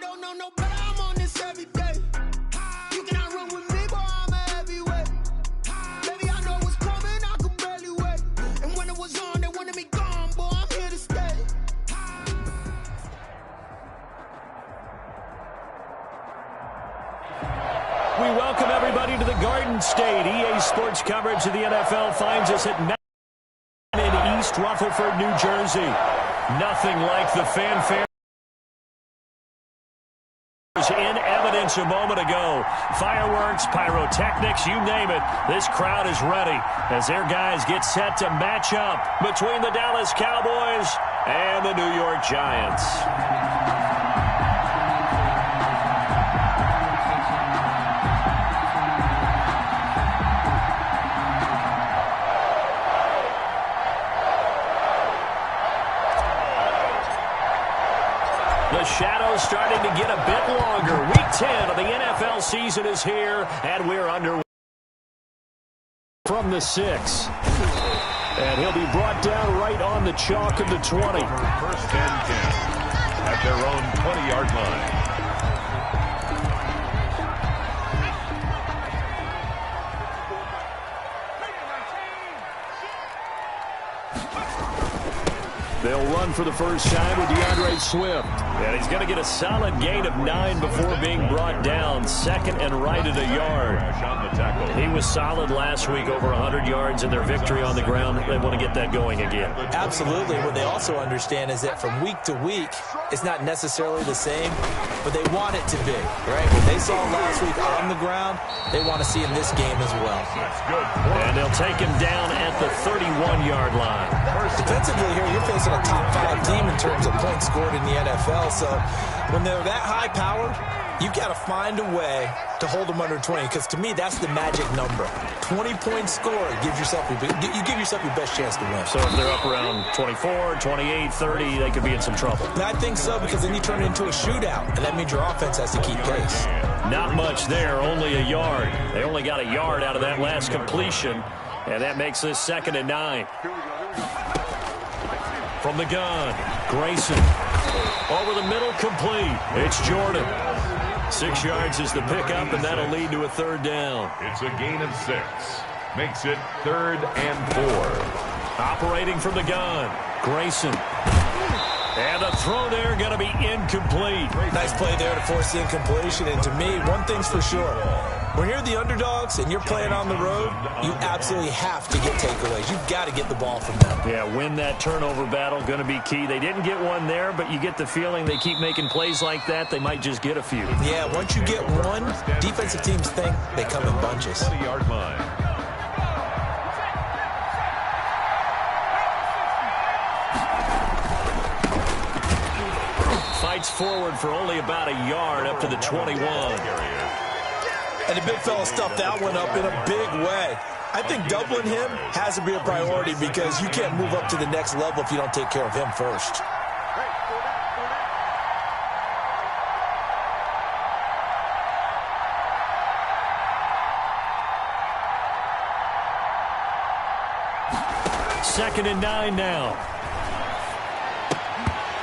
don't know no better, I'm on this every day. You cannot run with me, boy, I'm a heavyweight. Baby, I know what's coming, I could barely wait. And when it was on, they wanted me gone, boy, I'm here to stay. We welcome everybody to the Garden State. EA Sports coverage of the NFL finds us at in East Rutherford, New Jersey. Nothing like the fanfare in evidence a moment ago. Fireworks, pyrotechnics, you name it. This crowd is ready as their guys get set to match up between the Dallas Cowboys and the New York Giants. The shadow's starting to get a bit longer. Week 10 of the NFL season is here, and we're underway from the 6. And he'll be brought down right on the chalk of the 20. First and 10 at their own 20-yard line. They'll run for the first time with DeAndre Swift. And he's going to get a solid gain of 9 before being brought down. Second and right at a yard. He was solid last week, over 100 yards in their victory on the ground. They want to get that going again. Absolutely. What they also understand is that from week to week, it's not necessarily the same, but they want it to be, right? What they saw last week on the ground, they want to see in this game as well. And they'll take him down at the 31-yard line. Defensively here, you're facing a top 5 team in terms of points scored in the NFL, so when they're that high-powered, you've got to find a way to hold them under 20, because to me, that's the magic number. 20-point score, you give yourself your best chance to win. So if they're up around 24, 28, 30, they could be in some trouble. And I think so, because then you turn it into a shootout, and that means your offense has to keep pace. Not much there, only a yard. They only got a yard out of that last completion, and that makes this 2nd and 9. From the gun, Grayson. Over the middle, complete. It's Jordan. 6 yards is the pickup, and that'll lead to a 3rd down. It's a gain of 6. Makes it 3rd and 4. Operating from the gun, Grayson. And the throw there going to be incomplete. Nice play there to force the incompletion. And to me, one thing's for sure. When you're the underdogs and you're playing on the road, you absolutely have to get takeaways. You've got to get the ball from them. Yeah, win that turnover battle, going to be key. They didn't get one there, but you get the feeling they keep making plays like that, they might just get a few. Yeah, once you get one, defensive teams think they come in bunches. 20-yard line. Fights forward for only about a yard up to the 21. And the big fella stuffed that one up in a big way. I think doubling him has to be a priority, because you can't move up to the next level if you don't take care of him first. Second and 9 now.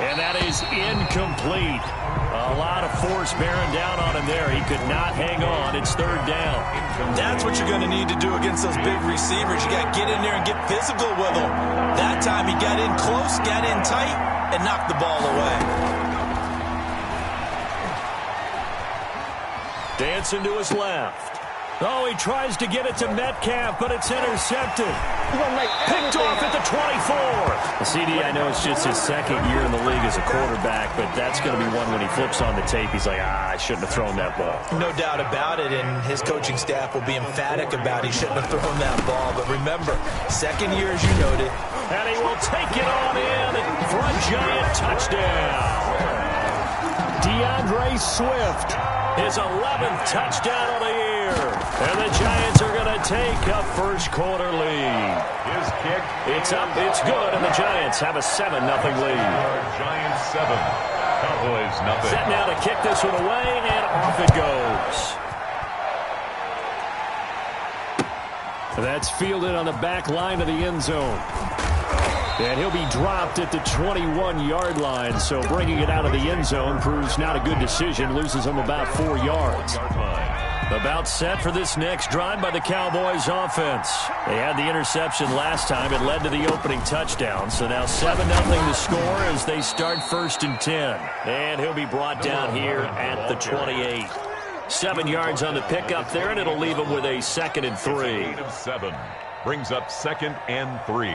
And that is incomplete. A lot of force bearing down on him there. He could not hang on. It's 3rd down. That's what you're going to need to do against those big receivers. You got to get in there and get physical with them. That time he got in close, got in tight, and knocked the ball away. Dancing to his left. Oh, he tries to get it to Metcalf, but it's intercepted. Picked off at the 24. CD, I know it's just his 2nd year in the league as a quarterback, but that's going to be one when he flips on the tape. He's like, I shouldn't have thrown that ball. No doubt about it, and his coaching staff will be emphatic about he shouldn't have thrown that ball. But remember, 2nd year, as you noted. And he will take it on in for a giant touchdown. DeAndre Swift, his 11th touchdown of the year. And the Giants are going to take a first-quarter lead. His kick. It's up, it's good, and the Giants have a 7-0 lead. Giants 7. Cowboys nothing. Set now to kick this one away, and off it goes. That's fielded on the back line of the end zone. And he'll be dropped at the 21-yard line, so bringing it out of the end zone proves not a good decision. Loses him about 4 yards. About set for this next drive by the Cowboys offense. They had the interception last time. It led to the opening touchdown. So now 7-0 to score as they start 1st and 10. And he'll be brought down here at the 28. 7 yards on the pickup there, and it'll leave him with a 2nd and 3. 7 brings up 2nd and 3.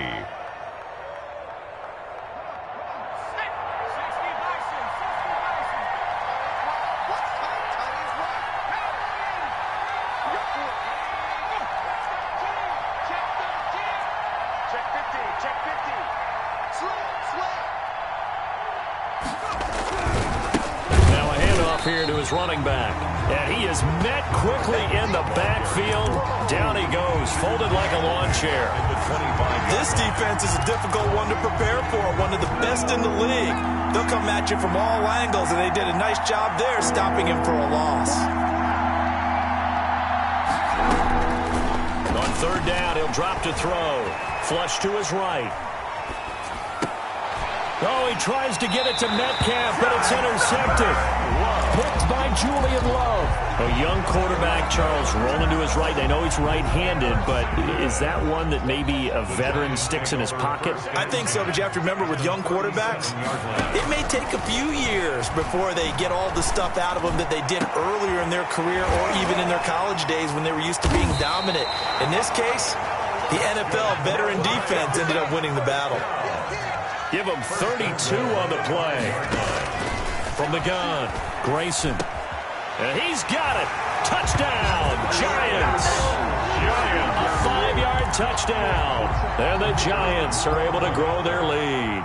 Here to his running back. And he is met quickly in the backfield. Down he goes, folded like a lawn chair. This defense is a difficult one to prepare for, one of the best in the league. They'll come at you from all angles, and they did a nice job there stopping him for a loss. On 3rd down, he'll drop to throw. Flush to his right. Oh, he tries to get it to Metcalf, but it's intercepted. Picked by Julian Love. A young quarterback, Charles, rolling to his right. I know he's right-handed, but is that one that maybe a veteran sticks in his pocket? I think so, but you have to remember with young quarterbacks, it may take a few years before they get all the stuff out of them that they did earlier in their career or even in their college days when they were used to being dominant. In this case, the NFL veteran defense ended up winning the battle. Give him 32 on the play. From the gun, Grayson. And he's got it. Touchdown, Giants. A 5-yard touchdown. And the Giants are able to grow their lead.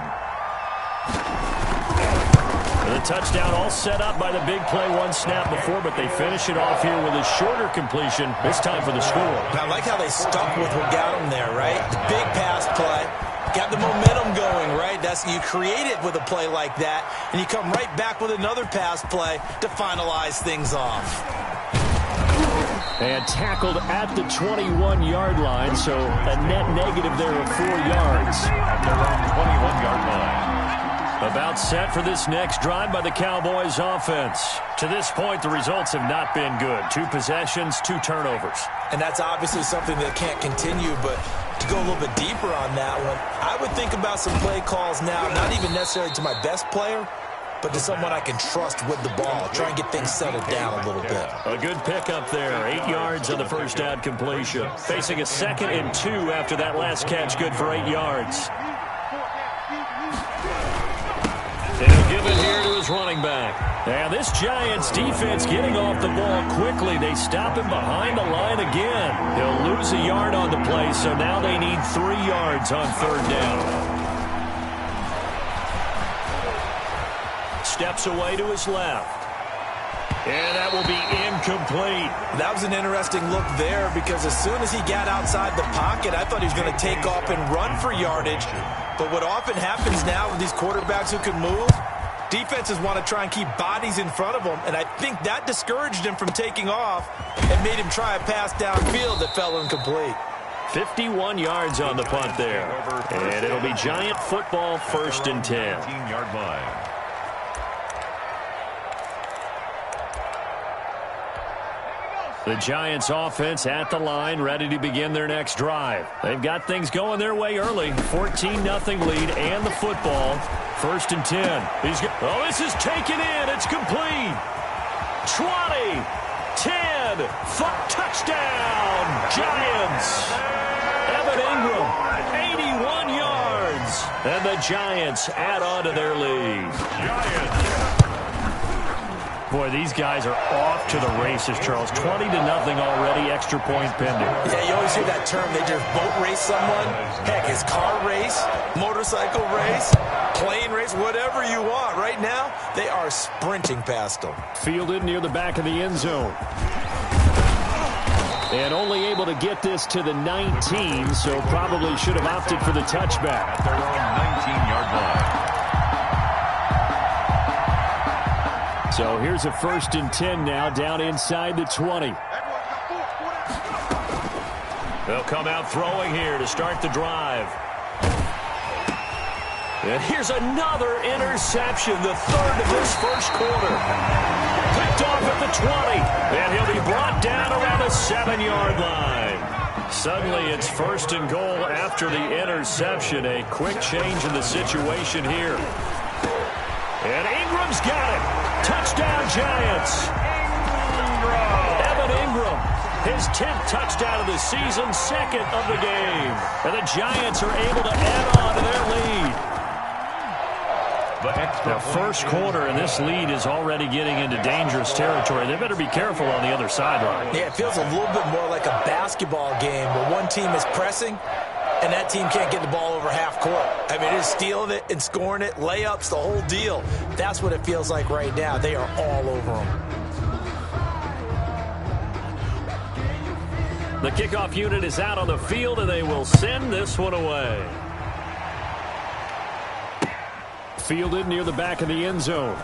And the touchdown all set up by the big play 1 snap before, but they finish it off here with a shorter completion, this time for the score. I like how they stuck with what got them there, right? The big pass play. Got the momentum going, right? You create it with a play like that, and you come right back with another pass play to finalize things off. And tackled at the 21-yard line, so a net negative there of 4 yards. At their own 21-yard line. About set for this next drive by the Cowboys offense. To this point, the results have not been good. 2 possessions, 2 turnovers. And that's obviously something that can't continue, but to go a little bit deeper on that one, I would think about some play calls now, not even necessarily to my best player, but to someone I can trust with the ball. Try and get things settled down a little bit. A good pickup there. 8 yards on the first down completion. Facing a 2nd and 2 after that last catch. Good for 8 yards. He'll give it here to his running back. And this Giants defense getting off the ball quickly. They stop him behind the line again. He'll lose a yard on the play, so now they need 3 yards on 3rd down. Steps away to his left. And that will be incomplete. That was an interesting look there because as soon as he got outside the pocket, I thought he was going to take off and run for yardage. But what often happens now with these quarterbacks who can move, defenses want to try and keep bodies in front of them, and I think that discouraged him from taking off and made him try a pass downfield that fell incomplete. 51 yards on the punt there. And it'll be Giant football, 1st and 10. 15-yard line. The Giants offense at the line, ready to begin their next drive. They've got things going their way early. 14-0 lead and the football. 1st and 10. This is taken in. It's complete. 20, 10, touchdown, Giants. Evan Ingram, 81 yards. And the Giants add on to their lead. Giants. Boy, these guys are off to the races, Charles. 20-0 already, extra point pending. Yeah, you always hear that term. They just boat race someone. Heck, his car race, motorcycle race, plane race, whatever you want. Right now, they are sprinting past them. Fielded near the back of the end zone. And only able to get this to the 19, so probably should have opted for the touchback. At their own 19-yard line. So here's a 1st and 10 now, down inside the 20. They'll come out throwing here to start the drive. And here's another interception, the third of this first quarter. Picked off at the 20, and he'll be brought down around the 7-yard line. Suddenly, it's 1st and goal after the interception. A quick change in the situation here. And Ingram's got it. Touchdown, Giants. Evan Ingram, his 10th touchdown of the season, 2nd of the game. And the Giants are able to add on to their lead. Now, first quarter, and this lead is already getting into dangerous territory. They better be careful on the other sideline. Yeah, it feels a little bit more like a basketball game where one team is pressing and that team can't get the ball over half court. I mean, it is stealing it and scoring it, layups, the whole deal. That's what it feels like right now. They are all over them. The kickoff unit is out on the field, and they will send this one away. Fielded near the back of the end zone.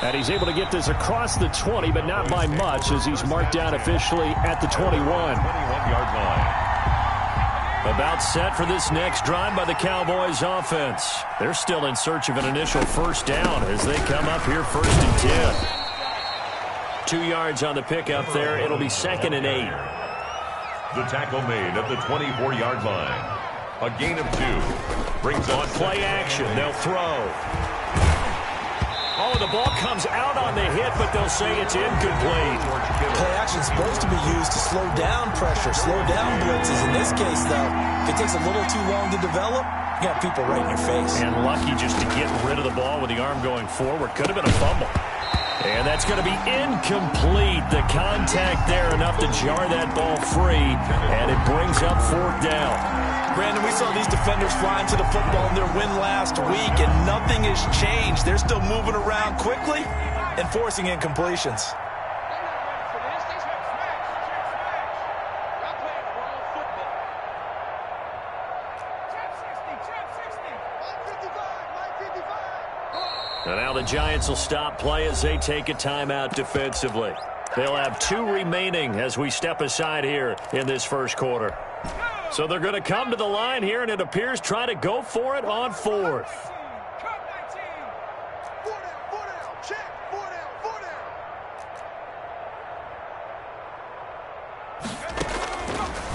And he's able to get this across the 20, but not by much, as he's marked down officially at the 21. 21-yard line. About set for this next drive by the Cowboys offense. They're still in search of an initial first down as they come up here 1st and 10. 2 yards on the pickup there. It'll be 2nd and 8. The tackle made at the 24-yard line. A gain of 2. Brings on play action. They'll throw. Oh, the ball comes out on the hit, but they'll say it's incomplete. Play action is supposed to be used to slow down pressure, slow down blitzes. In this case, though, if it takes a little too long to develop, you got people right in your face. And lucky just to get rid of the ball with the arm going forward. Could have been a fumble. And that's going to be incomplete. The contact there enough to jar that ball free, and it brings up 4th down. Brandon, we saw these defenders flying to the football in their win last week, and nothing has changed. They're still moving around quickly and forcing incompletions. And now the Giants will stop play as they take a timeout defensively. They'll have 2 remaining as we step aside here in this first quarter. So they're going to come to the line here, and it appears try to go for it on 4th.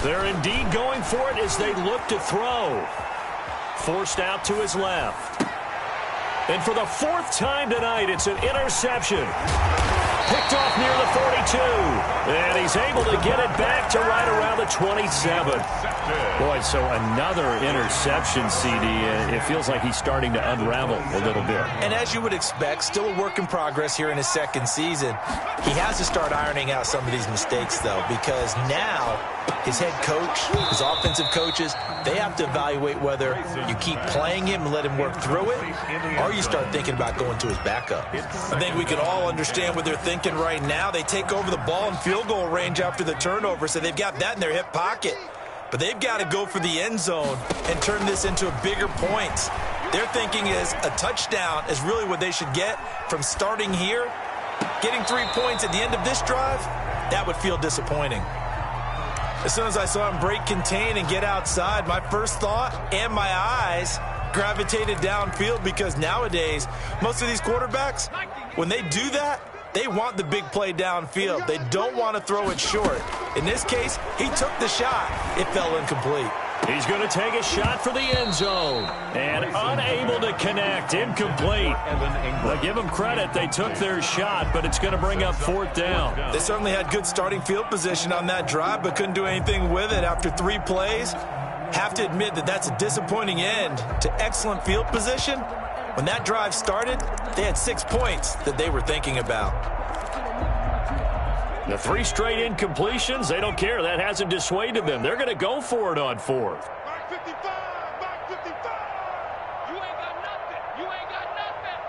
They're indeed going for it as they look to throw. Forced out to his left. And for the 4th time tonight, it's an interception. Picked off near the 42. And he's able to get it back to right around the 27. Boy, so another interception, CD. It feels like he's starting to unravel a little bit. And as you would expect, still a work in progress here in his 2nd season. He has to start ironing out some of these mistakes, though, because now his head coach, his offensive coaches, they have to evaluate whether you keep playing him and let him work through it, or you start thinking about going to his backup. I think we can all understand what they're thinking right now. They take over the ball in field goal range after the turnover, so they've got that in their hip pocket. But they've got to go for the end zone and turn this into a bigger point. Their thinking is a touchdown is really what they should get from starting here. Getting 3 points at the end of this drive, that would feel disappointing. As soon as I saw him break contain and get outside, my first thought and my eyes gravitated downfield, because nowadays, most of these quarterbacks, when they do that, they want the big play downfield. They don't want to throw it short. In this case, he took the shot. It fell incomplete. He's going to take a shot for the end zone. And unable to connect. Incomplete. But give them credit. They took their shot, but it's going to bring up 4th down. They certainly had good starting field position on that drive, but couldn't do anything with it after 3 plays. Have to admit that that's a disappointing end to excellent field position. When that drive started, they had 6 points that they were thinking about. The 3 straight incompletions, they don't care. That hasn't dissuaded them. They're going to go for it on 4th. Back 55, back 55. You ain't got nothing. You ain't got nothing.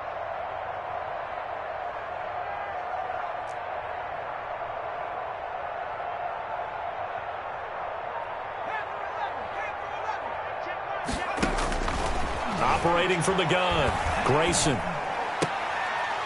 Operating from the gun, Grayson.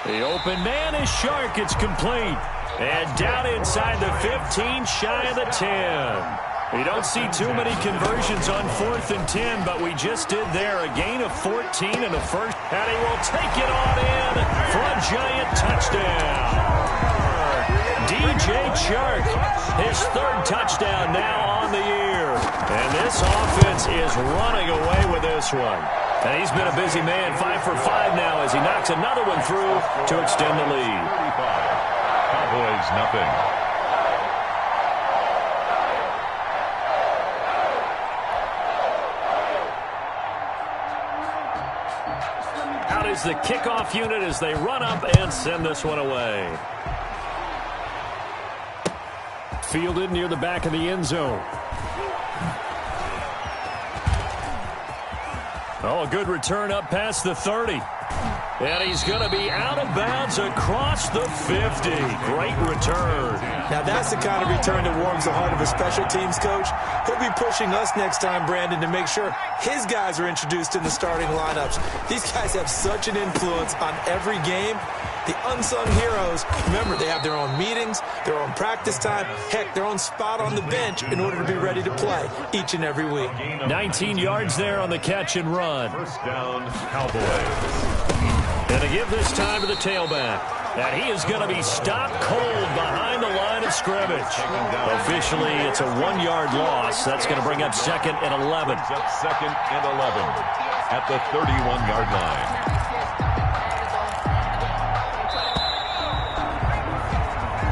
The open man is Shark. It's complete. And down inside the 15, shy of the 10. You don't see too many conversions on 4th and 10, but we just did there. A gain of 14 and a first. And he will take it on in for a giant touchdown. DJ Chark, his 3rd touchdown now on the year. And this offense is running away with this one. And he's been a busy man, 5 for 5 now as he knocks another one through to extend the lead. 35. Cowboys nothing. Out is the kickoff unit as they run up and send this one away. Fielded near the back of the end zone. Oh, a good return up past the 30. And he's going to be out of bounds across the 50. Great return. Now, that's the kind of return that warms the heart of a special teams coach. He'll be pushing us next time, Brandon, to make sure his guys are introduced in the starting lineups. These guys have such an influence on every game. The unsung heroes, remember, they have their own meetings, their own practice time, heck, their own spot on the bench in order to be ready to play each and every week. 19 yards there on the catch and run. First down, Cowboys. And to give this time to the tailback. And he is going to be stopped cold behind the line of scrimmage. Officially, it's a 1-yard loss. That's going to bring up 2nd and 11. Up 2nd and 11 at the 31-yard line.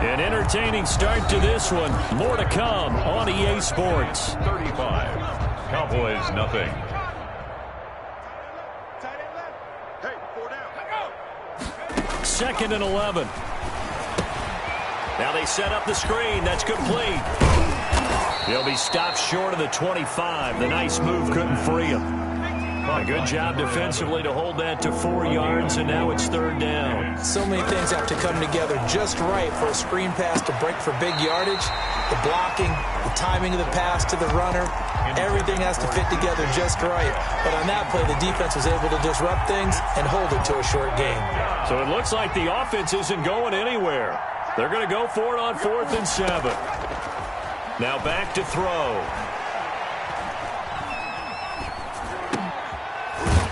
An entertaining start to this one. More to come on EA Sports. 35. Cowboys nothing. 2nd and 11. Now they set up the screen. That's complete. He'll be stopped short of the 25. The nice move couldn't free him. A good job defensively to hold that to 4 yards, and now it's 3rd down. So many things have to come together just right for a screen pass to break for big yardage. The blocking, the timing of the pass to the runner, everything has to fit together just right. But on that play, the defense was able to disrupt things and hold it to a short game. So it looks like the offense isn't going anywhere. They're going to go for it on 4th and 7. Now back to throw.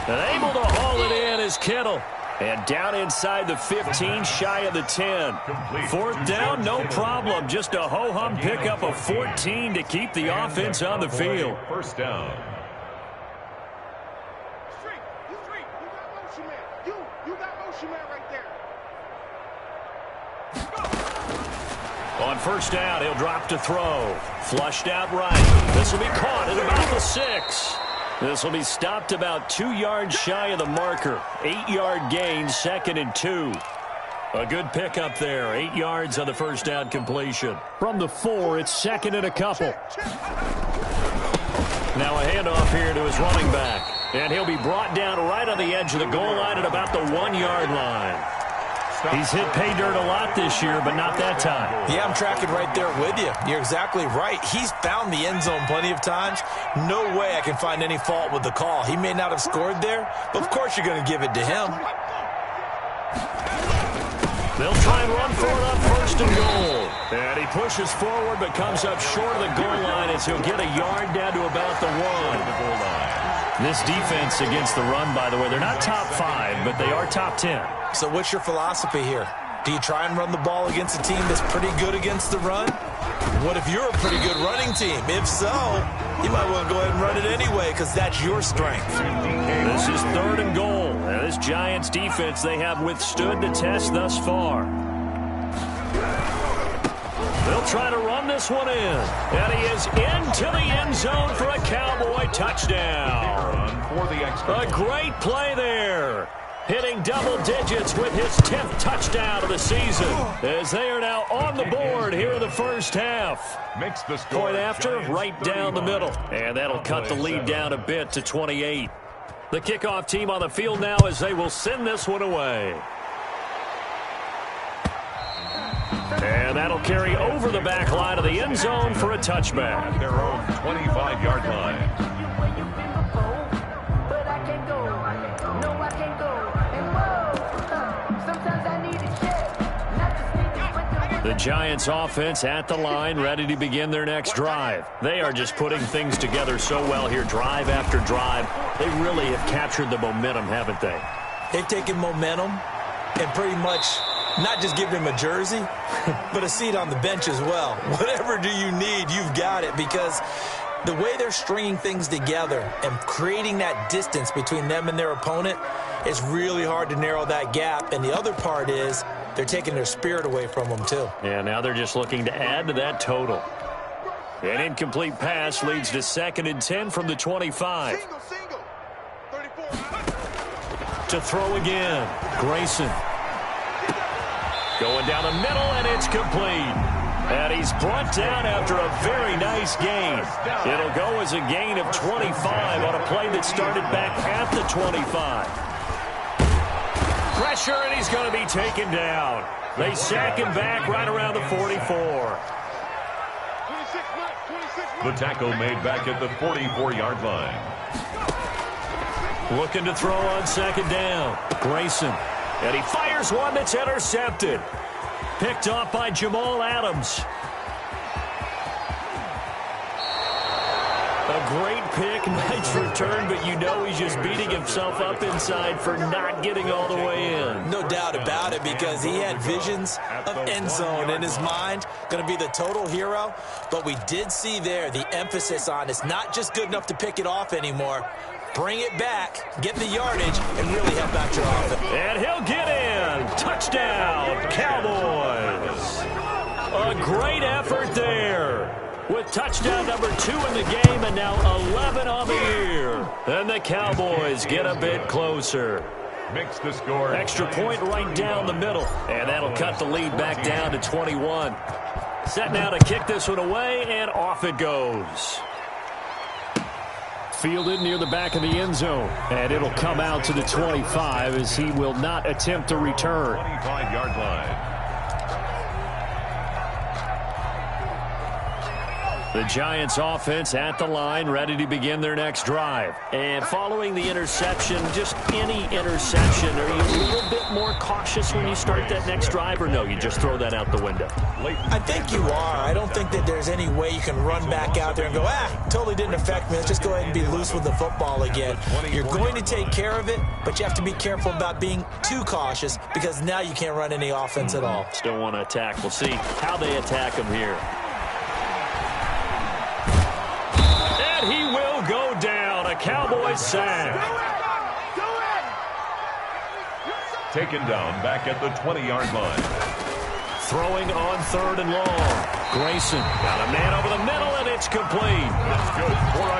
And able to haul it in is Kittle. And down inside the 15, shy of the 10. 4th down, no problem. Just a ho-hum pickup of 14 to keep the offense on the field. First down. On 1st down, he'll drop to throw. Flushed out right. This will be caught at about the 6. This will be stopped about 2 yards shy of the marker. 8-yard gain, 2nd and 2. A good pickup there. 8 yards on the 1st down completion. From the 4, it's 2nd and a couple. Now a handoff here to his running back. And he'll be brought down right on the edge of the goal line at about the 1-yard line. He's hit pay dirt a lot this year, but not that time. Yeah, I'm tracking right there with you. You're exactly right. He's found the end zone plenty of times. No way I can find any fault with the call. He may not have scored there, but of course you're going to give it to him. They'll try and run for it on 1st and goal. And he pushes forward but comes up short of the goal line as he'll get a yard down to about the 1. This defense against the run, by the way, they're not top 5, but they are top 10. So what's your philosophy here? Do you try and run the ball against a team that's pretty good against the run? What if you're a pretty good running team? If so, you might want to go ahead and run it anyway because that's your strength. This is 3rd and goal. And this Giants defense, they have withstood the test thus far. They'll try to run this one in. And he is into the end zone for a Cowboy touchdown. A great play there. Hitting double digits with his 10th touchdown of the season. As they are now on the board here in the 1st half. Makes the score. Point after, right down the middle. And that'll cut the lead down a bit to 28. The kickoff team on the field now as they will send this one away. And that'll carry over the back line of the end zone for a touchback. At their own 25-yard line. The Giants offense at the line, ready to begin their next drive. They are just putting things together so well here, drive after drive. They really have captured the momentum, haven't they? They've taken momentum and pretty much not just given him a jersey, but a seat on the bench as well. Whatever do you need, you've got it, because the way they're stringing things together and creating that distance between them and their opponent, it's really hard to narrow that gap. And the other part is they're taking their spirit away from them, too. Yeah, now they're just looking to add to that total. An incomplete pass leads to 2nd and 10 from the 25. Single. 34. To throw again. Grayson. Going down the middle, and it's complete. And he's brought down after a very nice gain. It'll go as a gain of 25 on a play that started back at the 25. Pressure, and he's going to be taken down. They sack him back right around the 44. The tackle made back at the 44-yard line. Looking to throw on 2nd down. Grayson. And he fires one that's intercepted. Picked off by Jamal Adams. A great pick, nice return, but you know he's just beating himself up inside for not getting all the way in. No doubt about it, because he had visions of end zone in his mind. Going to be the total hero. But we did see there the emphasis on it's not just good enough to pick it off anymore. Bring it back, get the yardage, and really help out your offense. And he'll get in. Touchdown, Cowboys. A great effort there. With touchdown number 2 in the game and now 11 on the year. And the Cowboys get a bit closer. Makes the score. Extra point right down the middle. And that'll cut the lead back down to 21. Set now to kick this one away, and off it goes. Fielded near the back of the end zone. And it'll come out to the 25 as he will not attempt to return. 25-yard line. The Giants offense at the line, ready to begin their next drive. And following the interception, just any interception, are you a little bit more cautious when you start that next drive, or no, you just throw that out the window? I think you are. I don't think that there's any way you can run back out there and go, totally didn't affect me. Let's just go ahead and be loose with the football again. You're going to take care of it, but you have to be careful about being too cautious, because now you can't run any offense at all. Still want to attack. We'll see how they attack him here. He will go down. A Cowboys sack. Taken down back at the 20-yard line. Throwing on 3rd and long. Grayson got a man over the middle, and it's complete.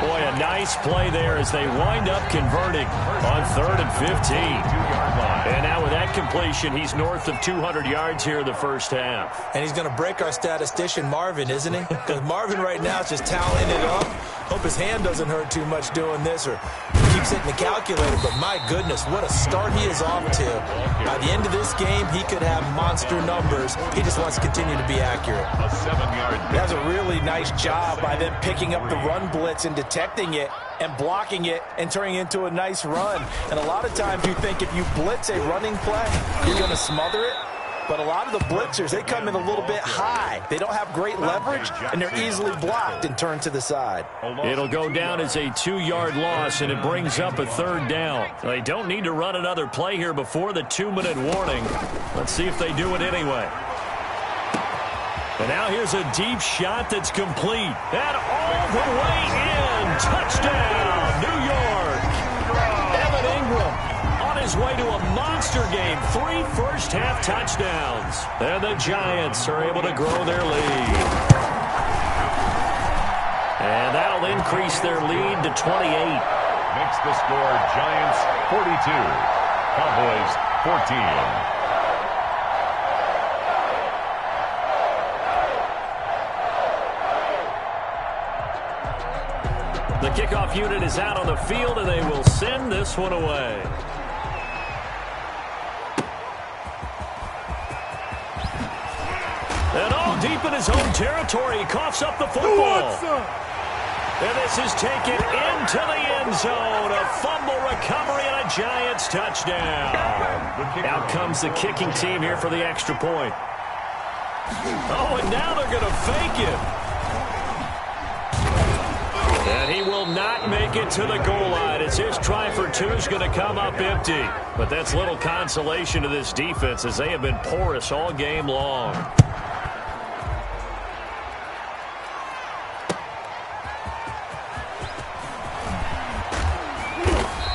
Boy, a nice play there as they wind up converting on 3rd and 15. And now with that completion, he's north of 200 yards here in the first half. And he's going to break our statistician, Marvin, isn't he? Because Marvin right now is just tallying it up. Hope his hand doesn't hurt too much doing this, or keeps hitting the calculator. But my goodness, what a start he is off to. By the end of this game, he could have monster numbers. He just wants to continue to be accurate. A 7-yard. That's a really nice job by them picking up the run blitz and detecting it and blocking it and turning it into a nice run. And a lot of times you think if you blitz a running play, you're going to smother it. But a lot of the blitzers, they come in a little bit high. They don't have great leverage, and they're easily blocked and turned to the side. It'll go down as a 2-yard loss, and it brings up a 3rd down. They don't need to run another play here before the 2-minute warning. Let's see if they do it anyway. And now here's a deep shot that's complete. And all the way in. Touchdown, New York. Evan Ingram on his way to a monster game. 3 first-half touchdowns. And the Giants are able to grow their lead. And that'll increase their lead to 28. Makes the score Giants 42. Cowboys 14. The kickoff unit is out on the field, and they will send this one away. And all deep in his own territory, he coughs up the football. And this is taken into the end zone. A fumble recovery and a Giants touchdown. Out comes the kicking team here for the extra point. Oh, and now they're going to fake it. And he will not make it to the goal line as his try for two is going to come up empty. But that's little consolation to this defense as they have been porous all game long.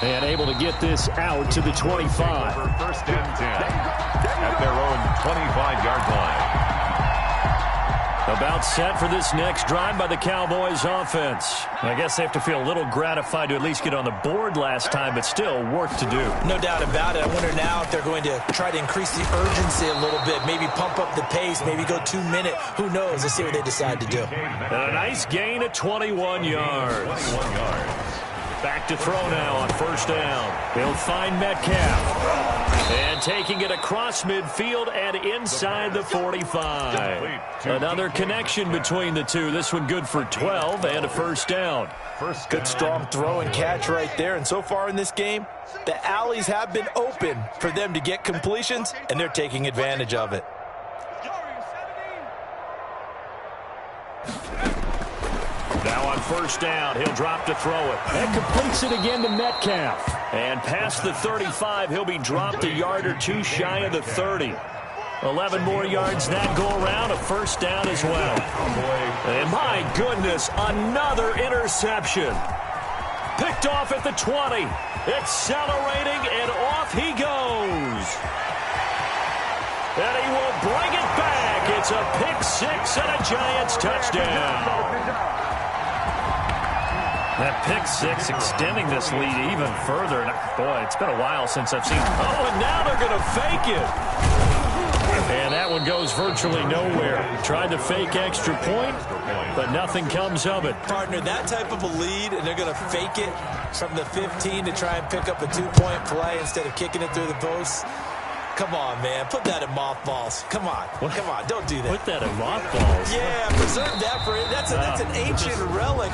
And able to get this out to the 25. First and 10 at their own 25-yard line. About set for this next drive by the Cowboys offense. I guess they have to feel a little gratified to at least get on the board last time, but still work to do. No doubt about it. I wonder now if they're going to try to increase the urgency a little bit, maybe pump up the pace, maybe go 2 minute. Who knows? Let's see what they decide to do. And a nice gain of 21 yards. Back to throw now on first down. He'll find Metcalf. And taking it across midfield and inside the 45. Another connection between the two. This one good for 12 and a first down. Good strong throw and catch right there. And so far in this game, the alleys have been open for them to get completions, and they're taking advantage of it. Now on first down, he'll drop to throw it. And completes it again to Metcalf. And past the 35, he'll be dropped a yard or two shy of the 30. 11 more yards that go around, a first down as well. And my goodness, another interception. Picked off at the 20. Accelerating, and off he goes. And he will bring it back. It's a pick six and a Giants touchdown. That pick six extending this lead even further. And boy, it's been a while since I've seen. Oh, and now they're going to fake it. And that one goes virtually nowhere. Tried to fake extra point, but nothing comes of it. Partner, that type of a lead, and they're going to fake it from the 15 to try and pick up a 2-point play instead of kicking it through the posts. Come on, man. Put that in mothballs. Come on. What? Come on. Don't do that. Put that in mothballs? Yeah, preserve that for it. That's an ancient relic.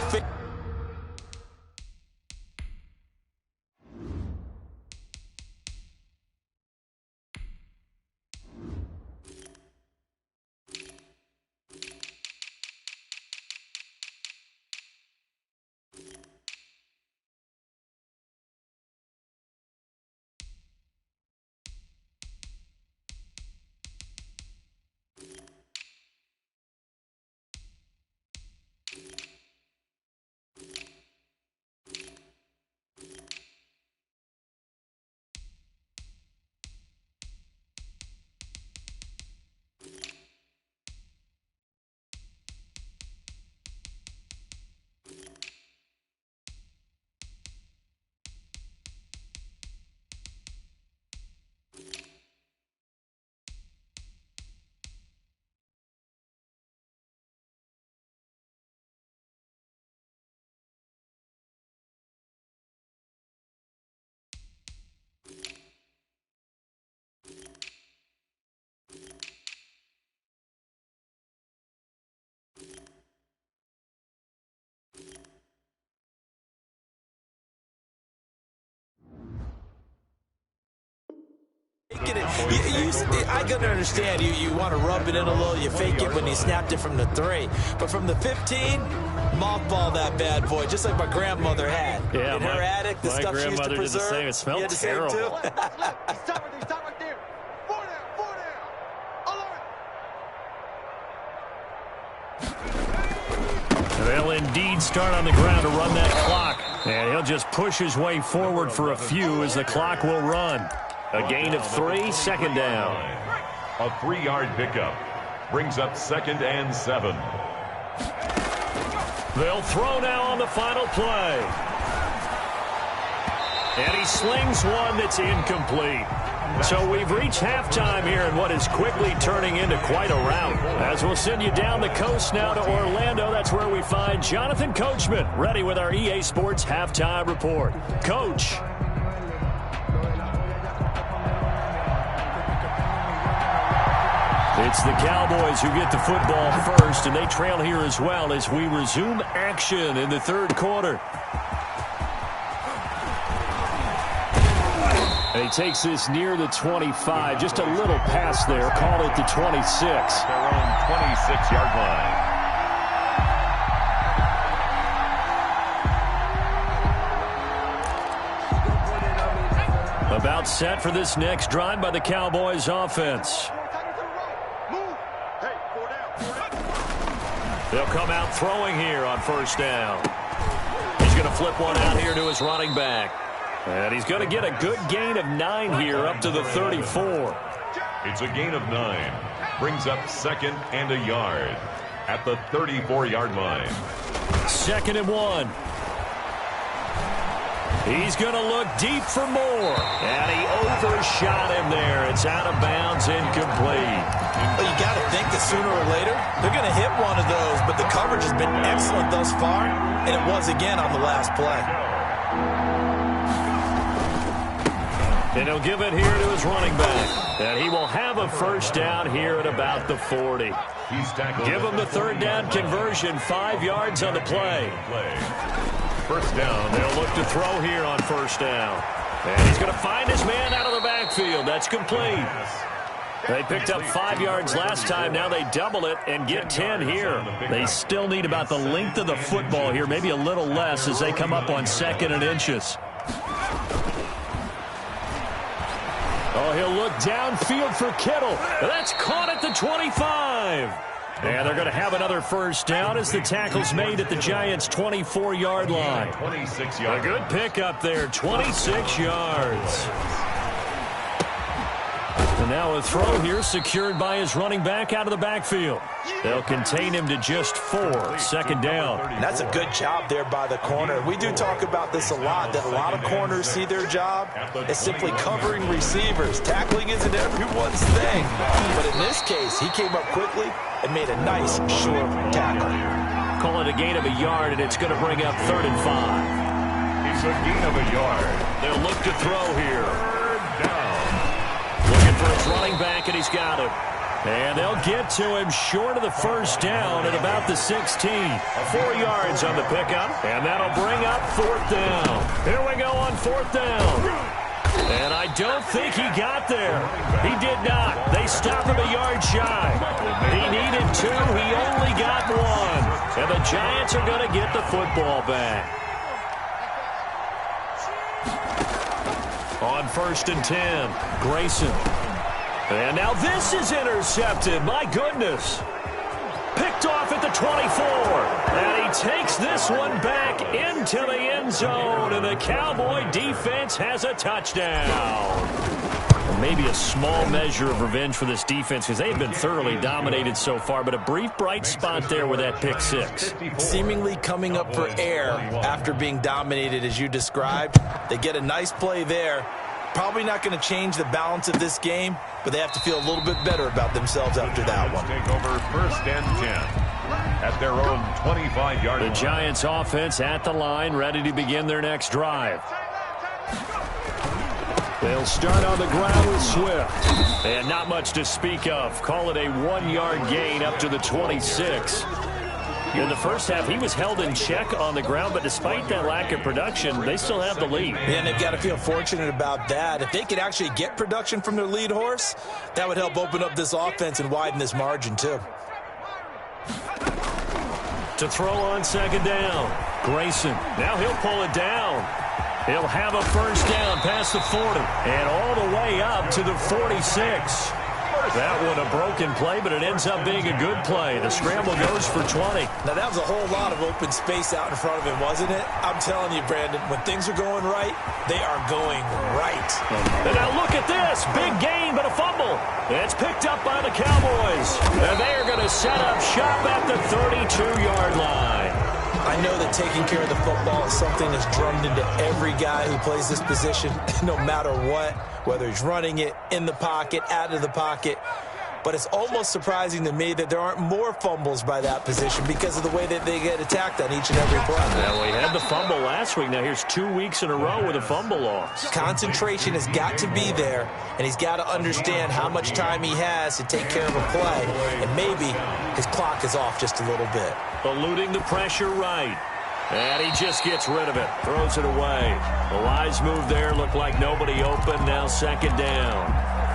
I can understand you want to rub it in a little, you fake it when you snapped it from the 3. But from the 15, mothball that bad boy, just like my grandmother had. Yeah, in her attic, the stuff she used to preserve. Did the same. It smelled terrible. Stop right there. 4 down. They'll indeed start on the ground to run that clock. And he'll just push his way forward for a few as the clock will run. A gain of 3, second down. A 3-yard pickup brings up 2nd and 7. They'll throw now on the final play. And he slings one that's incomplete. So we've reached halftime here in what is quickly turning into quite a rout. As we'll send you down the coast now to Orlando, that's where we find Jonathan Coachman ready with our EA Sports Halftime Report. Coach. It's the Cowboys who get the football first, and they trail here as well as we resume action in the third quarter. He takes this near the 25. Just a little pass there. Call it the 26. Their own 26-yard line. About set for this next drive by the Cowboys offense. They'll come out throwing here on first down. He's going to flip one out here to his running back. And he's going to get a good gain of 9 here up to the 34. It's a gain of 9. Brings up second and a yard at the 34-yard line. 2nd and 1. He's going to look deep for more. And he overshot him there. It's out of bounds, incomplete. Well, you got to think that sooner or later they're going to hit one of those, but the coverage has been excellent thus far, and it was again on the last play. And he'll give it here to his running back. And he will have a first down here at about the 40. Give him the third down conversion, 5 yards on the play. First down. They'll look to throw here on first down. And he's going to find his man out of the backfield. That's complete. They picked up 5 yards last time. Now they double it and get 10 here. They still need about the length of the football here, maybe a little less as they come up on 2nd and inches. Oh, he'll look downfield for Kittle. That's caught at the 25. And they're going to have another first down as the tackle's made at the Giants' 24-yard line. 26 yards. A good pickup there, 26 yards. And now a throw here secured by his running back out of the backfield. They'll contain him to just 4, 2nd down. And that's a good job there by the corner. We do talk about this a lot, that a lot of corners see their job as simply covering receivers. Tackling isn't everyone's thing. But in this case, he came up quickly and made a nice, short tackle. Call it a gain of a yard, and it's going to bring up 3rd and 5. It's a gain of a yard. They'll look to throw here. Third down. Looking for his running back, and he's got him. And they'll get to him short of the first down at about the 16. 4 yards on the pickup, and that'll bring up 4th down. Here we go on 4th down. And I don't think he got there. He did not. They stopped him a yard shy. He needed 2. He only got 1. And the Giants are going to get the football back. On 1st and 10, Grayson. And now this is intercepted. My goodness. Picked off at the 24. And he takes this one back into the end zone. And the Cowboy defense has a touchdown. Maybe a small measure of revenge for this defense because they've been thoroughly dominated so far. But a brief bright spot there with that pick 6. Seemingly coming up for air after being dominated as you described. They get a nice play there. Probably not going to change the balance of this game, but they have to feel a little bit better about themselves after that one. Take over 1st and 10 at their own 25-yard line. The Giants offense at the line, ready to begin their next drive. They'll start on the ground with Swift. And not much to speak of. Call it a 1-yard gain up to the 26. In the first half, he was held in check on the ground, but despite that lack of production, they still have the lead. And they've got to feel fortunate about that. If they could actually get production from their lead horse, that would help open up this offense and widen this margin, too. To throw on 2nd down, Grayson. Now he'll pull it down. He'll have a first down past the 40 and all the way up to the 46. That one a broken play, but it ends up being a good play. The scramble goes for 20. Now, that was a whole lot of open space out in front of him, wasn't it? I'm telling you, Brandon, when things are going right, they are going right. And now look at this. Big gain, but a fumble. It's picked up by the Cowboys. And they are going to set up shop at the 32-yard line. I know that taking care of the football is something that's drummed into every guy who plays this position, no matter what, whether he's running it, in the pocket, out of the pocket. But it's almost surprising to me that there aren't more fumbles by that position because of the way that they get attacked on each and every play. Well, we had the fumble last week. Now here's 2 weeks in a row with a fumble loss. Concentration has got to be there, and he's got to understand how much time he has to take care of a play, and maybe his clock is off just a little bit. Eluding the pressure right. And he just gets rid of it. Throws it away. The wise move there. Looked like nobody open. Now second down.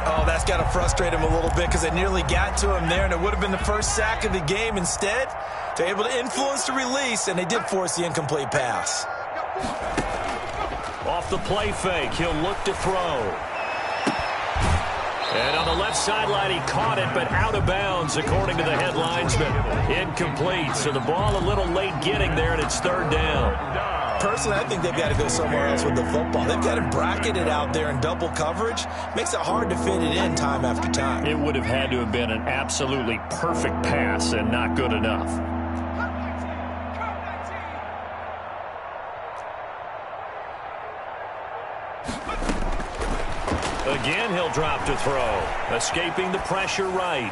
Oh, that's got to frustrate him a little bit because they nearly got to him there, and it would have been the first sack of the game. Instead, they're able to influence the release, and they did force the incomplete pass. Off the play fake, he'll look to throw. And on the left sideline, he caught it, but out of bounds, according to the head linesman. Incomplete, so the ball a little late getting there, and it's third down. Personally, I think they've got to go somewhere else with the football. They've got him bracketed out there in double coverage. Makes it hard to fit it in time after time. It would have had to have been an absolutely perfect pass and not good enough. Again, he'll drop to throw. Escaping the pressure right.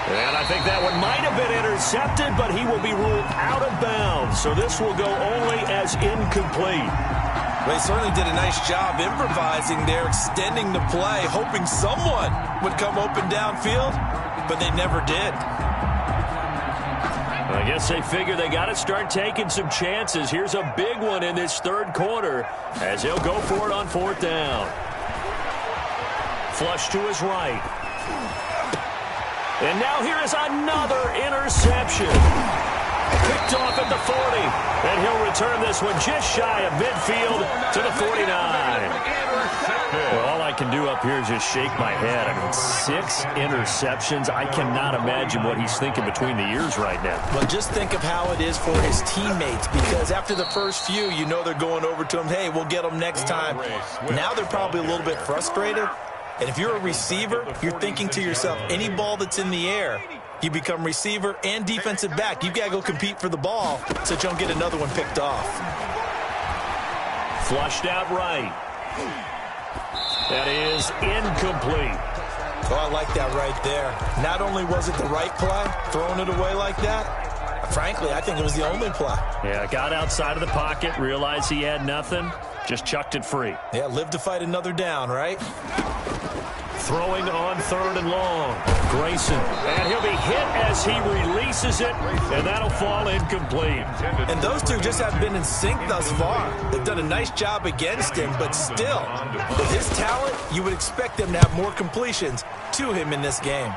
And I think that one might have been intercepted, but he will be ruled out of bounds. So this will go only as incomplete. Well, he certainly did a nice job improvising there, extending the play, hoping someone would come open downfield, but they never did. I guess they figure they got to start taking some chances. Here's a big one in this third quarter as he'll go for it on fourth down. Flush to his right. And now here is another interception. Picked off at the 40. And he'll return this one just shy of midfield to the 49. Well, all I can do up here is just shake my head. I mean, 6 interceptions. I cannot imagine what he's thinking between the ears right now. Well, just think of how it is for his teammates, because after the first few, you know they're going over to him, hey, we'll get them next time. Now they're probably a little bit frustrated. And if you're a receiver, you're thinking to yourself, any ball that's in the air, you become receiver and defensive back. You've got to go compete for the ball so that you don't get another one picked off. Flushed out right. That is incomplete. Oh, I like that right there. Not only was it the right play, throwing it away like that, frankly, I think it was the only play. Yeah, got outside of the pocket, realized he had nothing, just chucked it free. Yeah, live to fight another down, right? Throwing on third and long. Grayson. And he'll be hit as he releases it, and that'll fall incomplete. And those two just have been in sync thus far. They've done a nice job against him, but still, with his talent, you would expect them to have more completions to him in this game.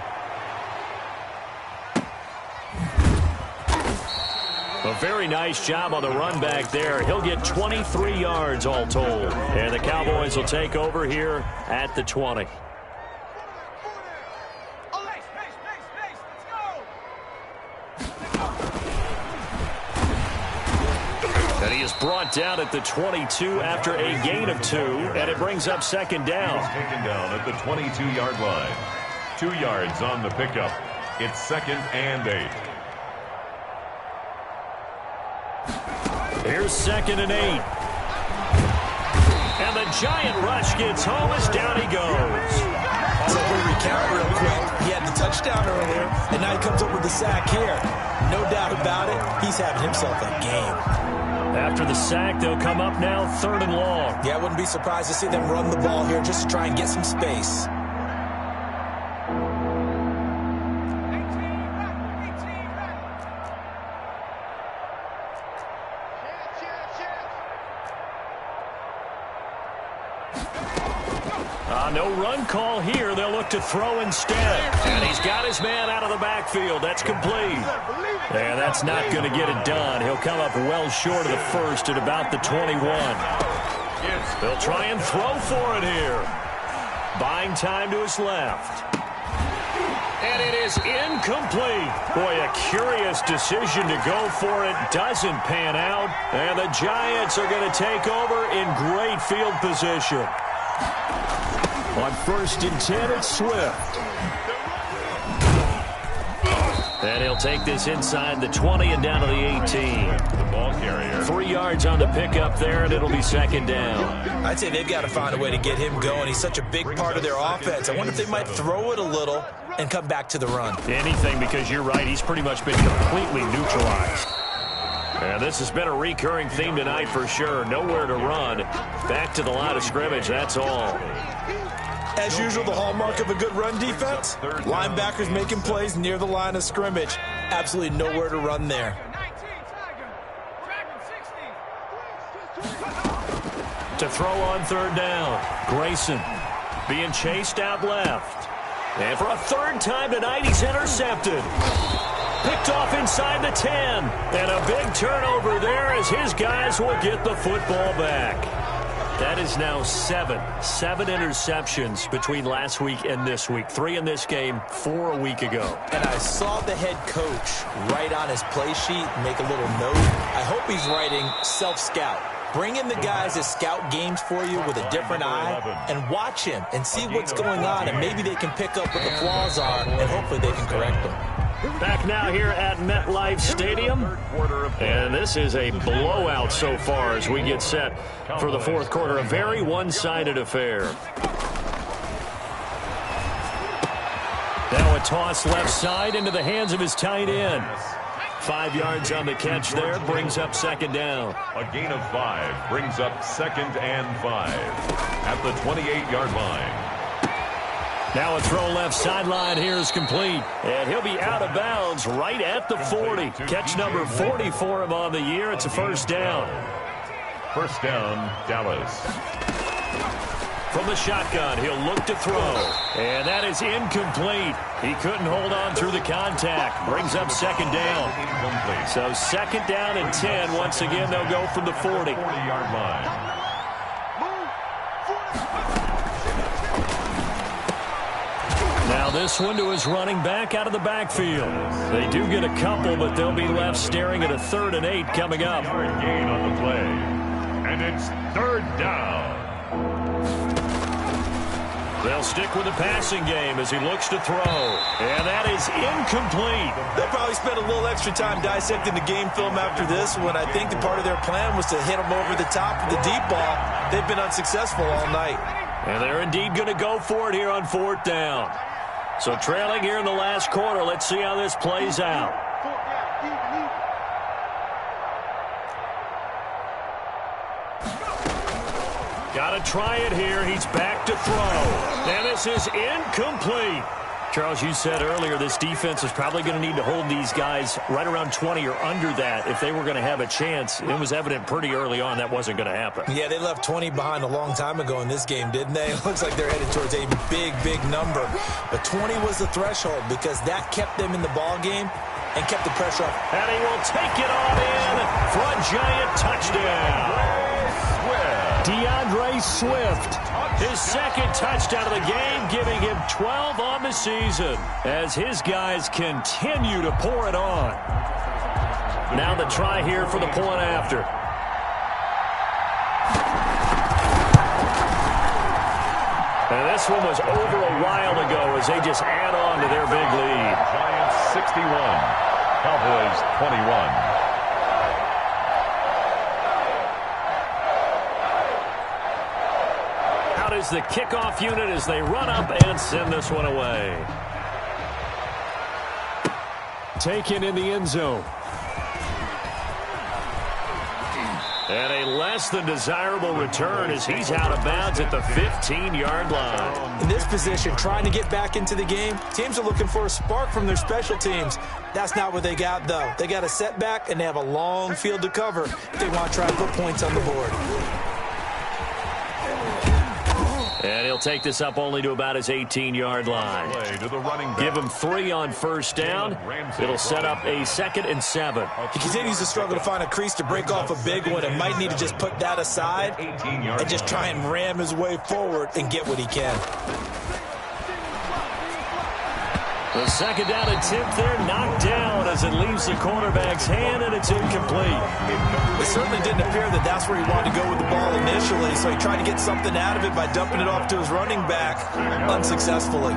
A very nice job on the run back there. He'll get 23 yards all told. And the Cowboys will take over here at the 20. And he is brought down at the 22 after a gain of 2, and it brings up second down. He's taken down at the 22-yard line. 2 yards on the pickup. It's second and 8. Here's second and 8. And the giant rush gets home as down he goes. So if we recount real quick, he had the touchdown earlier, and now he comes up with the sack here. No doubt about it, he's having himself a game. After the sack, they'll come up now third and long. Yeah, I wouldn't be surprised to see them run the ball here just to try and get some space. No run call here. They'll look to throw instead. And he's got his man out of the backfield. That's complete. And that's not going to get it done. He'll come up well short of the first at about the 21. They'll try and throw for it here. Buying time to his left. And it is incomplete. Boy, a curious decision to go for it. Doesn't pan out. And the Giants are going to take over in great field position. On first and 10, it's Swift. And he'll take this inside the 20 and down to the 18. The ball carrier. 3 yards on the pickup there, and it'll be second down. I'd say they've got to find a way to get him going. He's such a big part of their offense. I wonder if they might throw it a little and come back to the run. Anything, because you're right, he's pretty much been completely neutralized. And this has been a recurring theme tonight for sure. Nowhere to run. Back to the line of scrimmage, that's all. As usual, the hallmark of a good run defense, linebackers making plays near the line of scrimmage. Absolutely nowhere to run there. To throw on third down. Grayson being chased out left. And for a third time tonight, he's intercepted. Picked off inside the 10. And a big turnover there as his guys will get the football back. That is now seven interceptions between last week and this week. 3 in this game, 4 a week ago. And I saw the head coach write on his play sheet, make a little note. I hope he's writing self-scout. Bring in the guys that scout games for you with a different eye and watch him and see what's going on, and maybe they can pick up what the flaws are, and hopefully they can correct them. Back now here at MetLife Stadium. And this is a blowout so far as we get set for the fourth quarter. A very one-sided affair. Now a toss left side into the hands of his tight end. 5 yards on the catch there, brings up second down. A gain of 5 brings up 2nd and 5 at the 28-yard line. Now a throw left sideline here is complete. And he'll be out of bounds right at the 40. Catch number 40 for him on the year. It's a first down. First down, Dallas. From the shotgun, he'll look to throw. And that is incomplete. He couldn't hold on through the contact. Brings up second down. So second down and 10. Once again, they'll go from the 40. 40-yard line. Now this one to his running back out of the backfield. They do get a couple, but they'll be left staring at a 3rd and 8 coming up. Gain on the play. And it's 3rd down. They'll stick with the passing game as he looks to throw. And that is incomplete. They'll probably spend a little extra time dissecting the game film after this one. I think the part of their plan was to hit them over the top of the deep ball. They've been unsuccessful all night. And they're indeed going to go for it here on 4th down. So trailing here in the last quarter. Let's see how this plays out. Got to try it here. He's back to throw. And this is incomplete. Charles, you said earlier this defense is probably going to need to hold these guys right around 20 or under that if they were going to have a chance. It was evident pretty early on that wasn't going to happen. Yeah, they left 20 behind a long time ago in this game, didn't they? It looks like they're headed towards a big, big number. But 20 was the threshold because that kept them in the ball game and kept the pressure up. And he will take it on in for a giant touchdown. DeAndre Swift, his second touchdown of the game, giving him 12 on the season as his guys continue to pour it on. Now the try here for the point after. And this one was over a while ago as they just add on to their big lead. Giants 61, Cowboys 21. Is the kickoff unit as they run up and send this one away. Taken in the end zone. And a less than desirable return as he's out of bounds at the 15-yard line. In this position, trying to get back into the game, teams are looking for a spark from their special teams. That's not what they got, though. They got a setback, and they have a long field to cover if they want to try to put points on the board. And he'll take this up only to about his 18-yard line. Give him 3 on first down. It'll set up a 2nd and 7. He continues to struggle to find a crease to break off a big one and might need to just put that aside and just try and ram his way forward and get what he can. The second down attempt there knocked down as it leaves the quarterback's hand, and it's incomplete. It certainly didn't appear that that's where he wanted to go with the ball initially, so he tried to get something out of it by dumping it off to his running back unsuccessfully.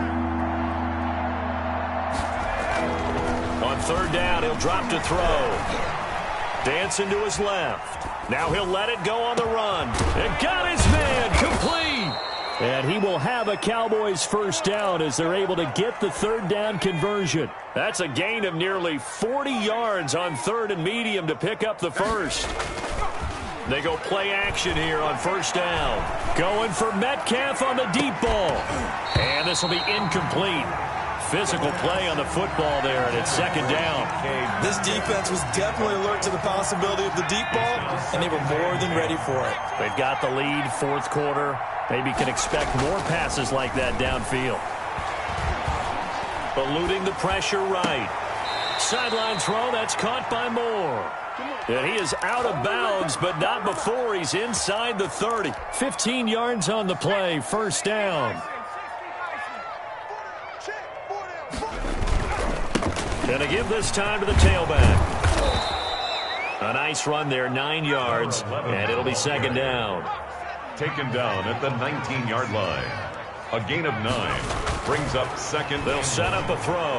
On third down, he'll drop to throw. Dancing to his left. Now he'll let it go on the run. And got his man complete. And he will have a Cowboys first down as they're able to get the third down conversion. That's a gain of nearly 40 yards on 3rd and medium to pick up the first. They go play action here on first down. Going for Metcalf on the deep ball. And this will be incomplete. physical play on the football there, and it's second down. This defense was definitely alert to the possibility of the deep ball, and they were more than ready for it. They've got the lead, fourth quarter. Maybe can expect more passes like that downfield. Eluding the pressure right. Sideline throw, that's caught by Moore. And he is out of bounds, but not before he's inside the 30. 15 yards on the play, first down. Gonna give this time to the tailback. A nice run there, 9 yards, and it'll be second down. Taken down at the 19-yard line. A gain of 9 brings up second. They'll set up a throw.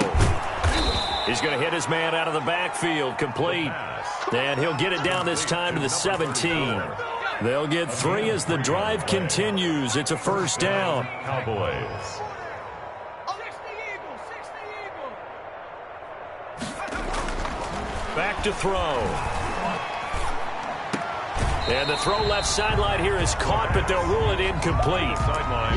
He's going to hit his man out of the backfield, complete. And he'll get it down this time to the 17. They'll get 3 as the drive continues. It's a first down. Cowboys. Back to throw. And the throw left sideline here is caught, but they'll rule it incomplete.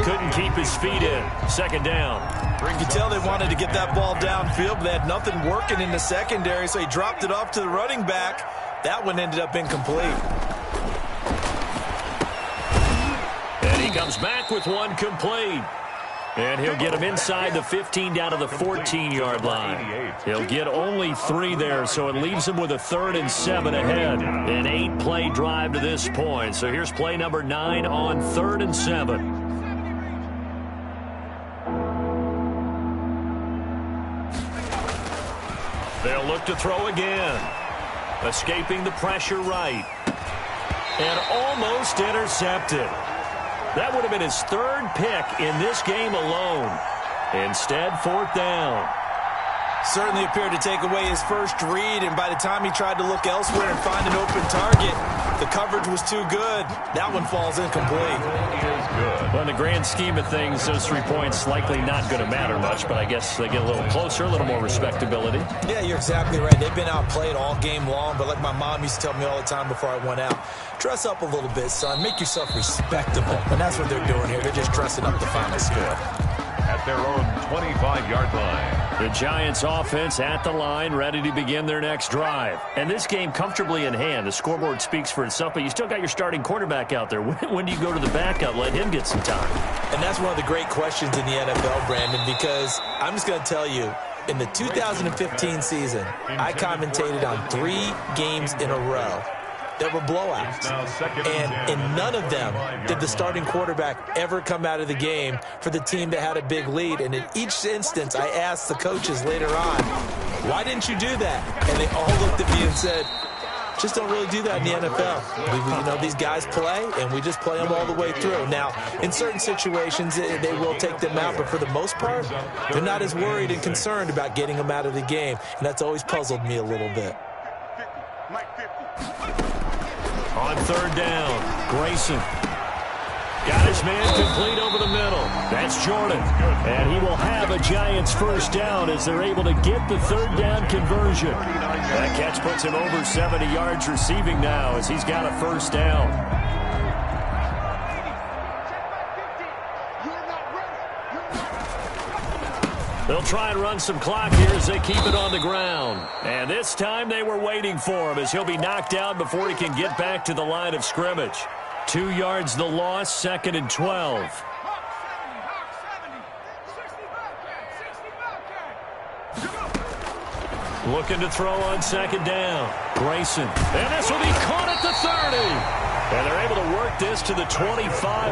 Couldn't keep his feet in. Second down. You can tell they wanted to get that ball downfield, but they had nothing working in the secondary, so he dropped it off to the running back. That one ended up incomplete. And he comes back with one complete. And he'll get him inside the 15 down to the 14-yard line. He'll get only 3 there, so it leaves him with a 3rd and 7 ahead. An 8-play drive to this point. So here's play number 9 on 3rd and 7. They'll look to throw again. Escaping the pressure right. And almost intercepted. That would have been his 3rd pick in this game alone. Instead, 4th down. Certainly appeared to take away his first read, and by the time he tried to look elsewhere and find an open target, the coverage was too good. That one falls incomplete. Well, in the grand scheme of things, those 3 points likely not going to matter much, but I guess they get a little closer, a little more respectability. Yeah, you're exactly right. They've been outplayed all game long, but like my mom used to tell me all the time before I went out, dress up a little bit, son. Make yourself respectable. And that's what they're doing here. They're just dressing up the final score. At their own 25-yard line. The Giants offense at the line, ready to begin their next drive. And this game comfortably in hand. The scoreboard speaks for itself, but you still got your starting quarterback out there. When do you go to the backup, let him get some time? And that's one of the great questions in the NFL, Brandon, because I'm just going to tell you, in the 2015 season, I commentated on 3 games in a row that were blowouts. And in none of them did the starting quarterback ever come out of the game for the team that had a big lead. And in each instance, I asked the coaches later on, why didn't you do that? And they all looked at me and said, just don't really do that in the NFL. These guys play, and we just play them all the way through. Now, in certain situations, they will take them out, but for the most part, they're not as worried and concerned about getting them out of the game. And that's always puzzled me a little bit. On 3rd down, Grayson. Got his man complete over the middle. That's Jordan. And he will have a Giants first down as they're able to get the 3rd down conversion. That catch puts him over 70 yards receiving now as he's got a first down. They'll try and run some clock here as they keep it on the ground. And this time they were waiting for him as he'll be knocked down before he can get back to the line of scrimmage. 2 yards the loss, 2nd and 12. Looking to throw on 2nd down. Grayson. And this will be caught at the 30. And they're able to work this to the 25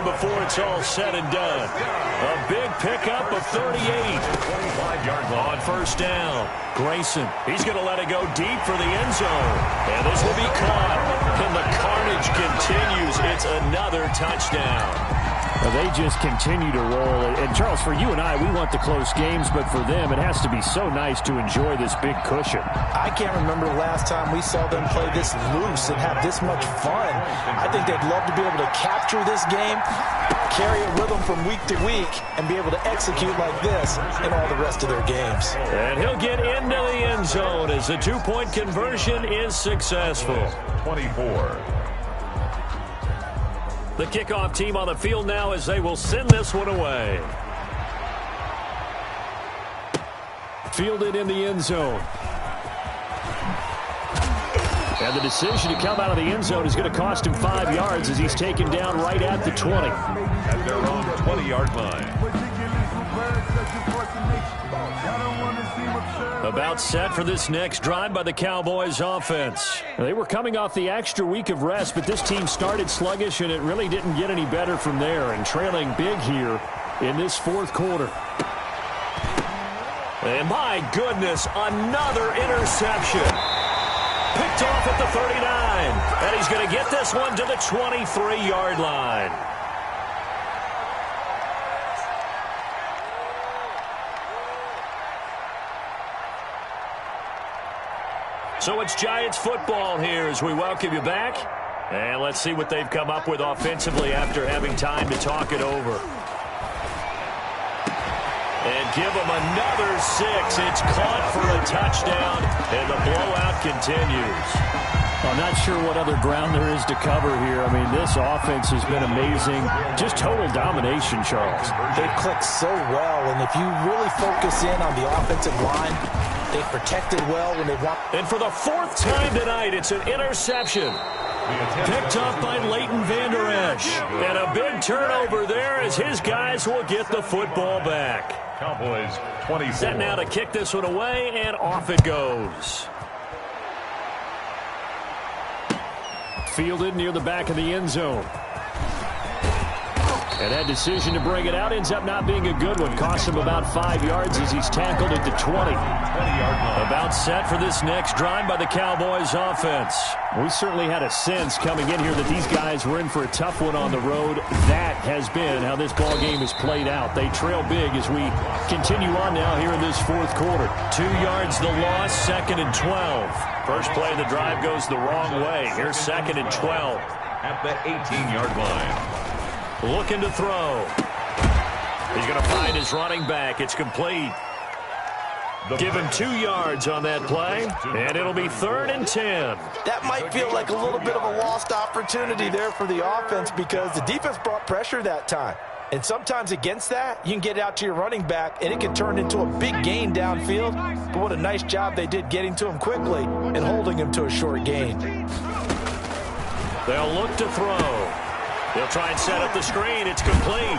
before it's all said and done. A big pickup of 38. 25-yard line. On first down, Grayson. He's going to let it go deep for the end zone. And this will be caught. And the carnage continues. It's another touchdown. Well, they just continue to roll. And, Charles, for you and I, we want the close games, but for them, it has to be so nice to enjoy this big cushion. I can't remember the last time we saw them play this loose and have this much fun. I think they'd love to be able to capture this game, carry it with them from week to week, and be able to execute like this in all the rest of their games. And he'll get into the end zone as the 2-point conversion is successful. 24. The kickoff team on the field now as they will send this one away. Fielded in the end zone. And the decision to come out of the end zone is going to cost him 5 yards as he's taken down right at the 20. At their own 20-yard line. About set for this next drive by the Cowboys offense. They were coming off the extra week of rest, but this team started sluggish, and it really didn't get any better from there, and trailing big here in this fourth quarter. And my goodness, another interception. Picked off at the 39. And he's going to get this one to the 23-yard line. So it's Giants football here as we welcome you back. And let's see what they've come up with offensively after having time to talk it over. And give them another 6. It's caught for a touchdown, and the blowout continues. I'm not sure what other ground there is to cover here. I mean, this offense has been amazing. Just total domination, Charles. They've clicked so well, and if you really focus in on the offensive line, they've protected well when they want. And for the 4th time tonight, it's an interception. Picked up by Leighton Vander Esch. And a big turnover there as his guys will get the football back. Cowboys 24. Set now to kick this one away, and off it goes. Fielded near the back of the end zone. And that decision to bring it out ends up not being a good one. Costs him about 5 yards as he's tackled at the 20. About set for this next drive by the Cowboys offense. We certainly had a sense coming in here that these guys were in for a tough one on the road. That has been how this ball game is played out. They trail big as we continue on now here in this fourth quarter. 2 yards the loss, 2nd and 12. First play of the drive goes the wrong way. Here's 2nd and 12. At the 18-yard line. Looking to throw. He's going to find his running back. It's complete. Give him 2 yards on that play, and it'll be 3rd and 10. That might feel like a little bit of a lost opportunity there for the offense because the defense brought pressure that time. And sometimes against that, you can get out to your running back, and it can turn into a big gain downfield. But what a nice job they did getting to him quickly and holding him to a short gain. They'll look to throw. They'll try and set up the screen. It's complete.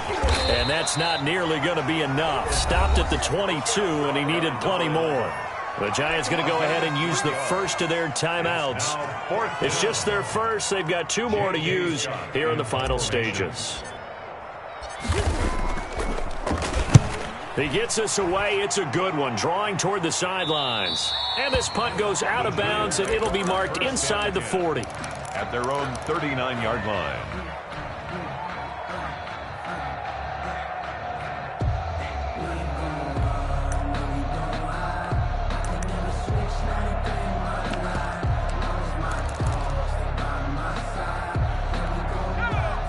And that's not nearly going to be enough. Stopped at the 22, and he needed plenty more. The Giants going to go ahead and use the first of their timeouts. It's just their first. They've got 2 more to use here in the final stages. He gets us away. It's a good one. Drawing toward the sidelines. And this punt goes out of bounds, and it'll be marked inside the 40. At their own 39-yard line.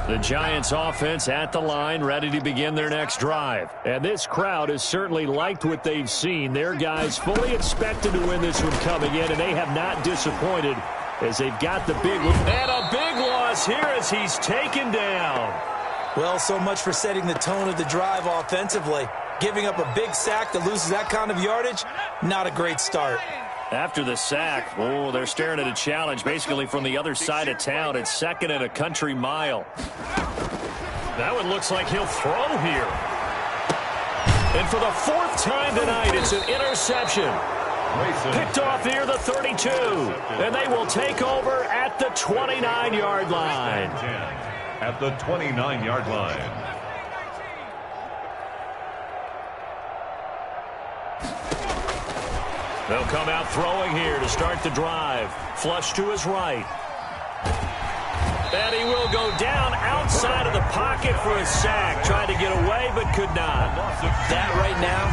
The Giants offense at the line, ready to begin their next drive. And this crowd has certainly liked what they've seen. Their guys fully expected to win this one coming in, and they have not disappointed as they've got the big one. And a big loss here as he's taken down. Well, so much for setting the tone of the drive offensively. Giving up a big sack that loses that kind of yardage, not a great start. After the sack, oh, they're staring at a challenge basically from the other side of town. It's 2nd and a country mile. That one looks like he'll throw here. And for the 4th time tonight, it's an interception. Picked off near the 32. And they will take over at the 29-yard line. At the 29-yard line. They'll come out throwing here to start the drive. Flush to his right. And he will go down outside of the pocket for a sack. Tried to get away, but could not. That right now,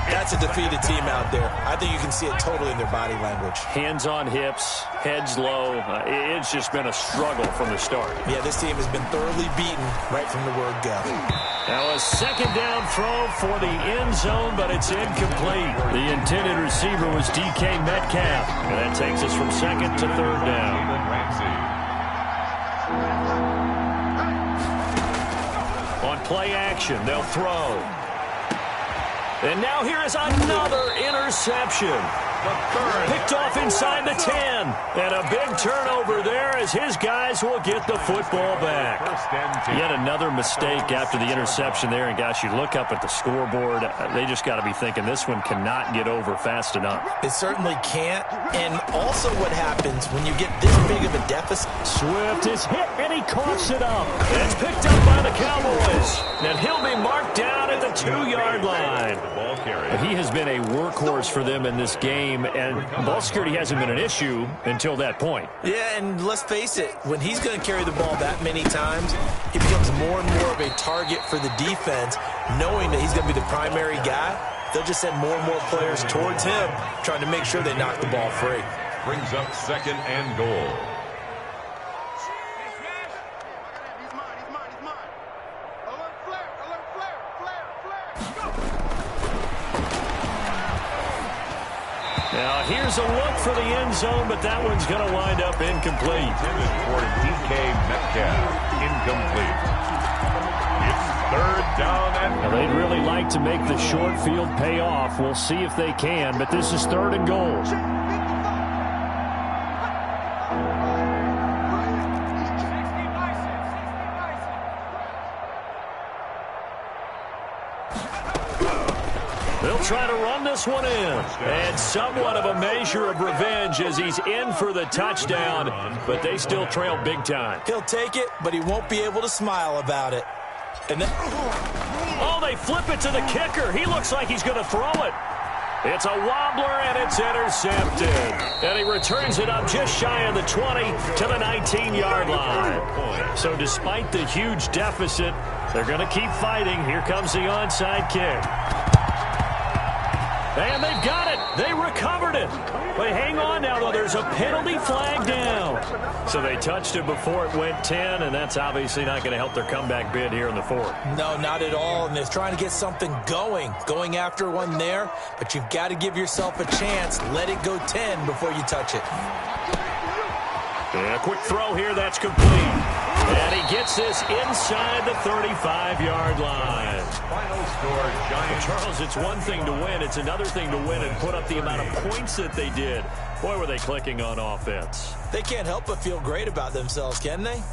that's a defeated team out there. I think you can see it totally in their body language. Hands on hips, heads low. It's just been a struggle from the start. Yeah, this team has been thoroughly beaten right from the word go. Now a 2nd down throw for the end zone, but it's incomplete. The intended receiver was DK Metcalf. And that takes us from 2nd to 3rd down. On play action, they'll throw. And now here is another interception. interception. Picked off inside the 10. And a big turnover there as his guys will get the football back. Yet another mistake after the interception there. And, gosh, you look up at the scoreboard, they just got to be thinking this one cannot get over fast enough. It certainly can't. And also what happens when you get this big of a deficit. Swift is hit, and he coughs it up. It's picked up by the Cowboys. And he'll be marked down at the 2-yard line. But he has been a workhorse for them in this game, and ball security hasn't been an issue until that point. Yeah, and let's face it, when he's going to carry the ball that many times, he becomes more and more of a target for the defense, knowing that he's going to be the primary guy. They'll just send more and more players towards him, trying to make sure they knock the ball free. Brings up 2nd and goal. Now, here's a look for the end zone, but that one's going to wind up incomplete. Intended for DK Metcalf. Incomplete. It's 3rd down and... Now, they'd really like to make the short field pay off. We'll see if they can, but this is 3rd and goal. They'll try to run this one in. And somewhat of a measure of revenge as he's in for the touchdown, but they still trail big time. He'll take it, but he won't be able to smile about it. And then... Oh, they flip it to the kicker. He looks like he's going to throw it. It's a wobbler, and it's intercepted. And he returns it up just shy of the 20 to the 19-yard line. So despite the huge deficit, they're going to keep fighting. Here comes the onside kick. And they've got it. They recovered it. But hang on now, though. There's a penalty flag down. So they touched it before it went 10, and that's obviously not going to help their comeback bid here in the 4th. No, not at all. And they're trying to get something going after one there. But you've got to give yourself a chance. Let it go 10 before you touch it. And a quick throw here. That's complete. And he gets this inside the 35-yard line. Final score, Giants. Charles, it's one thing to win. It's another thing to win and put up the amount of points that they did. Boy, were they clicking on offense. They can't help but feel great about themselves, can they?